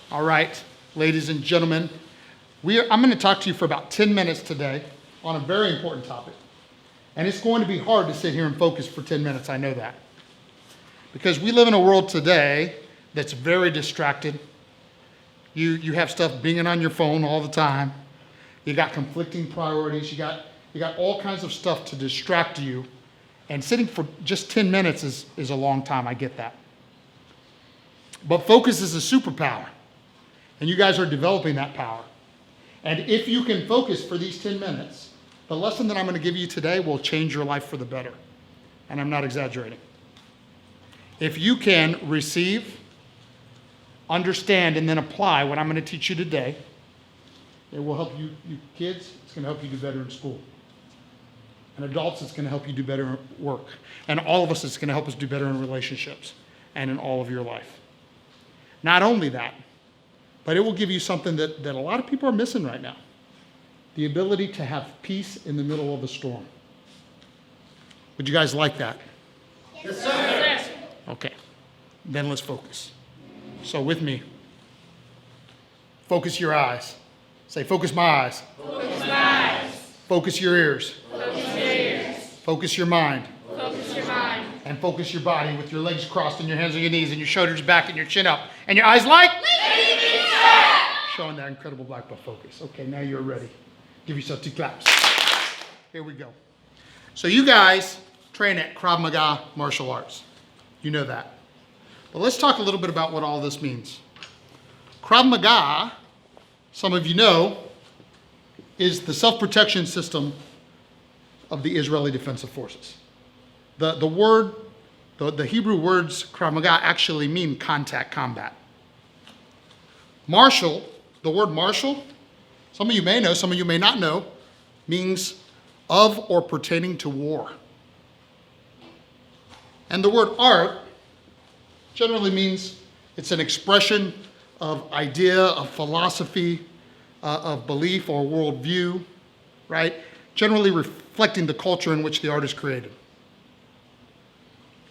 All right, ladies and gentlemen, I'm going to talk to you for about 10 minutes today on a very important topic. And it's going to be hard to sit here and focus for 10 minutes, I know that. Because we live in a world today that's very distracted. You have stuff binging on your phone all the time. You got conflicting priorities. You got all kinds of stuff to distract you. And sitting for just 10 minutes is a long time, I get that. But focus is a superpower. And you guys are developing that power. And if you can focus for these 10 minutes, the lesson that I'm going to give you today will change your life for the better. And I'm not exaggerating. If you can receive, understand, and then apply what I'm going to teach you today, it will help you kids. It's going to help you do better in school. And adults, it's going to help you do better at work. And all of us, it's going to help us do better in relationships and in all of your life. Not only that, but it will give you something that a lot of people are missing right now. The ability to have peace in the middle of a storm. Would you guys like that? Yes, sir. Okay, then let's focus. So with me, focus your eyes. Say, focus my eyes. Focus my eyes. Focus your ears. Focus your ears. Focus your mind. Focus your mind. And focus your body with your legs crossed and your hands on your knees and your shoulders back and your chin up. And your eyes like? Showing that incredible black belt focus. Okay, now you're ready. Give yourself 2 claps. Here we go. So you guys train at Krav Maga martial arts. You know that. But let's talk a little bit about what all this means. Krav Maga, some of you know, is the self-protection system of the Israeli Defensive Forces. The Hebrew words Krav Maga actually mean contact combat. Martial, the word martial, some of you may know, some of you may not know, means of or pertaining to war. And the word art generally means it's an expression of idea, of philosophy, of belief or worldview, right? Generally reflecting the culture in which the art is created.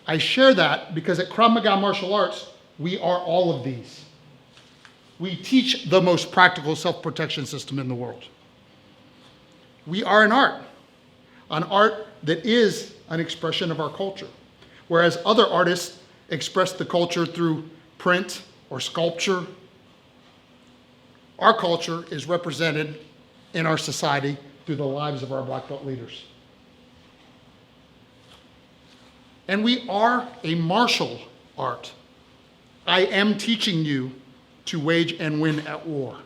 I share that because at Krav Maga Martial Arts, we are all of these. We teach the most practical self-protection system in the world. We are an art that is an expression of our culture. Whereas other artists express the culture through print or sculpture, our culture is represented in our society through the lives of our black belt leaders. And we are a martial art. I am teaching you to wage and win at war.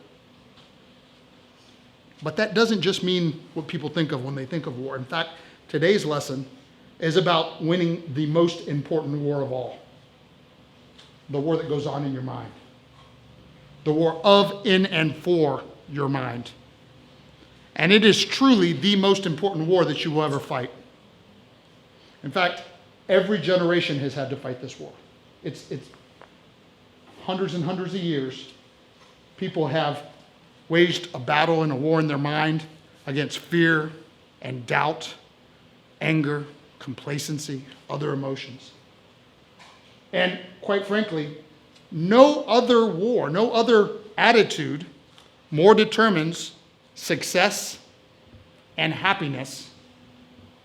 But that doesn't just mean what people think of when they think of war. In fact, today's lesson is about winning the most important war of all. The war that goes on in your mind. The war of, in, and for your mind. And it is truly the most important war that you will ever fight. In fact, every generation has had to fight this war. It's hundreds and hundreds of years. People have waged a battle and a war in their mind against fear and doubt, anger, complacency, other emotions. And quite frankly, no other war, no other attitude more determines success and happiness,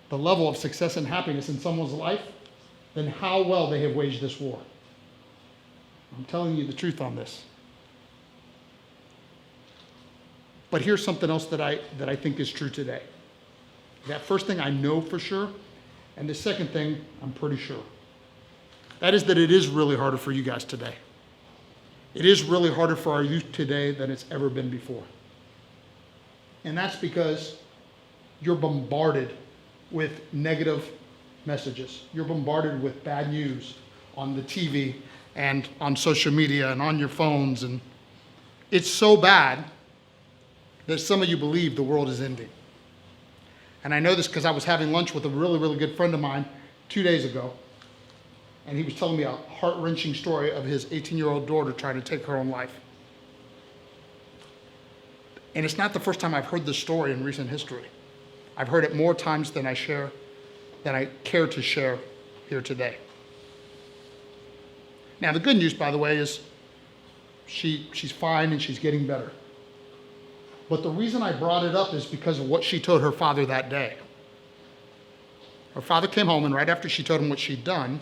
the level of success and happiness in someone's life, than how well they have waged this war. I'm telling you the truth on this. But here's something else that I think is true today. That first thing I know for sure, and the second thing I'm pretty sure. That is that it is really harder for you guys today. It is really harder for our youth today than it's ever been before. And that's because you're bombarded with negative messages. You're bombarded with bad news on the TV and on social media and on your phones. And it's so bad that some of you believe the world is ending. And I know this because I was having lunch with a really, really good friend of mine 2 days ago. And he was telling me a heart-wrenching story of his 18-year-old daughter trying to take her own life. And it's not the first time I've heard this story in recent history. I've heard it more times than I care to share here today. Now, the good news, by the way, is She's fine and she's getting better. But the reason I brought it up is because of what she told her father that day. Her father came home, and right after she told him what she'd done,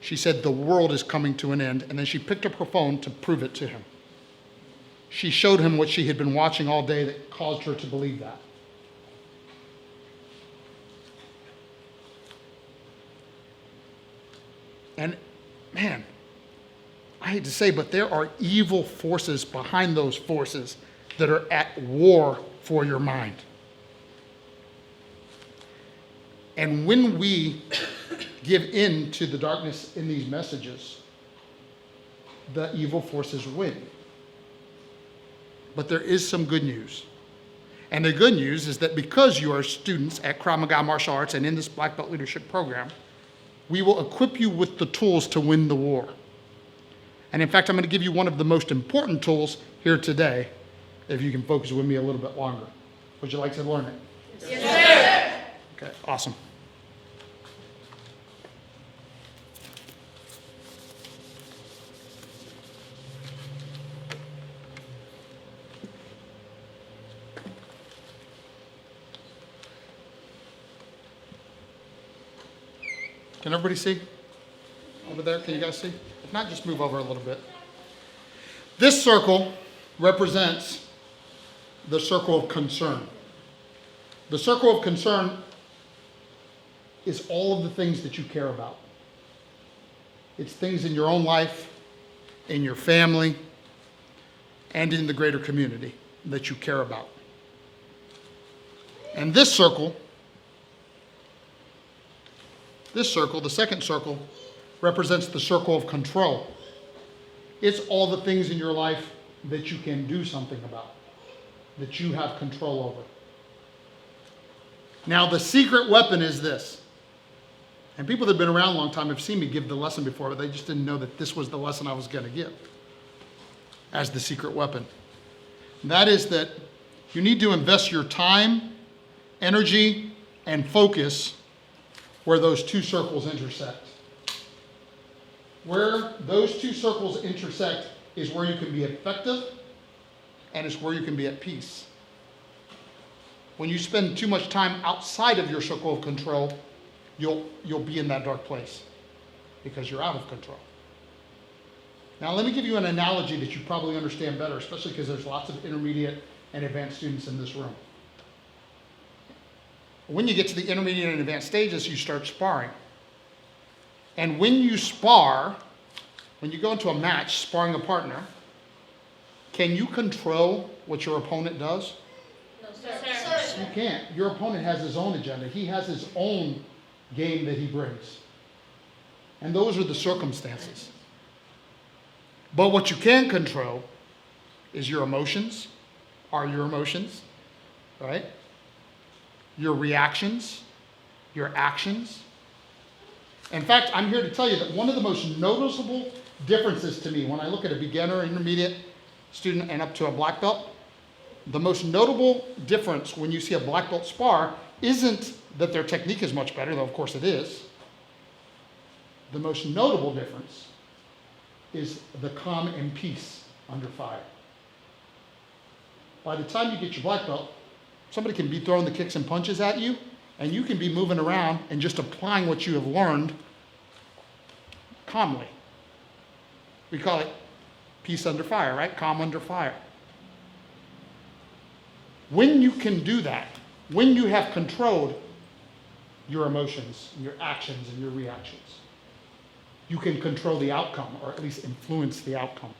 she said, the world is coming to an end, and then she picked up her phone to prove it to him. She showed him what she had been watching all day that caused her to believe that. And man, I hate to say, but there are evil forces behind those forces that are at war for your mind. And when we give in to the darkness in these messages, the evil forces win. But there is some good news. And the good news is that because you are students at Krav Maga Martial Arts and in this Black Belt Leadership Program, we will equip you with the tools to win the war. And in fact, I'm going to give you one of the most important tools here today, if you can focus with me a little bit longer. Would you like to learn it? Yes, sir. Okay, awesome. Can everybody see? Over there, can you guys see? If not, just move over a little bit. This circle represents the circle of concern. The circle of concern is all of the things that you care about. It's things in your own life, in your family, and in the greater community that you care about. And this circle, the second circle, represents the circle of control. It's all the things in your life that you can do something about, that you have control over. Now, the secret weapon is this. And people that have been around a long time have seen me give the lesson before, but they just didn't know that this was the lesson I was going to give as the secret weapon. And that is that you need to invest your time, energy, and focus where those two circles intersect. Where those two circles intersect is where you can be effective, and it's where you can be at peace. When you spend too much time outside of your circle of control, you'll be in that dark place because you're out of control. Now, let me give you an analogy that you probably understand better, especially because there's lots of intermediate and advanced students in this room. When you get to the intermediate and advanced stages, you start sparring. And when you spar, when you go into a match sparring a partner, can you control what your opponent does? No, sir. You can't. Your opponent has his own agenda. He has his own game that he brings. And those are the circumstances. But what you can control is your emotions, your emotions, right? Your reactions, your actions. In fact, I'm here to tell you that one of the most noticeable differences to me when I look at a beginner, intermediate student, and up to a black belt, the most notable difference when you see a black belt spar isn't that their technique is much better, though of course it is. The most notable difference is the calm and peace under fire. By the time you get your black belt, somebody can be throwing the kicks and punches at you, and you can be moving around and just applying what you have learned calmly. We call it peace under fire, right? Calm under fire. When you can do that, when you have controlled your emotions, your actions, and your reactions, you can control the outcome, or at least influence the outcome.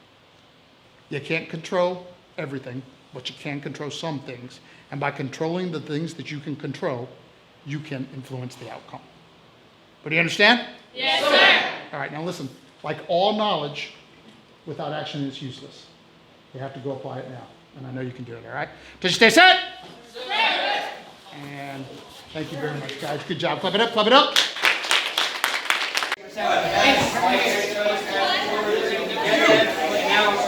You can't control everything, but you can control some things. And by controlling the things that you can control, you can influence the outcome. But do you understand? Yes, sir. All right, now listen. Like all knowledge, without action is useless. You have to go apply it now. And I know you can do it, all right? Did you stay set? Sir. And thank you very much, guys. Good job. Clap it up, clap it up. Now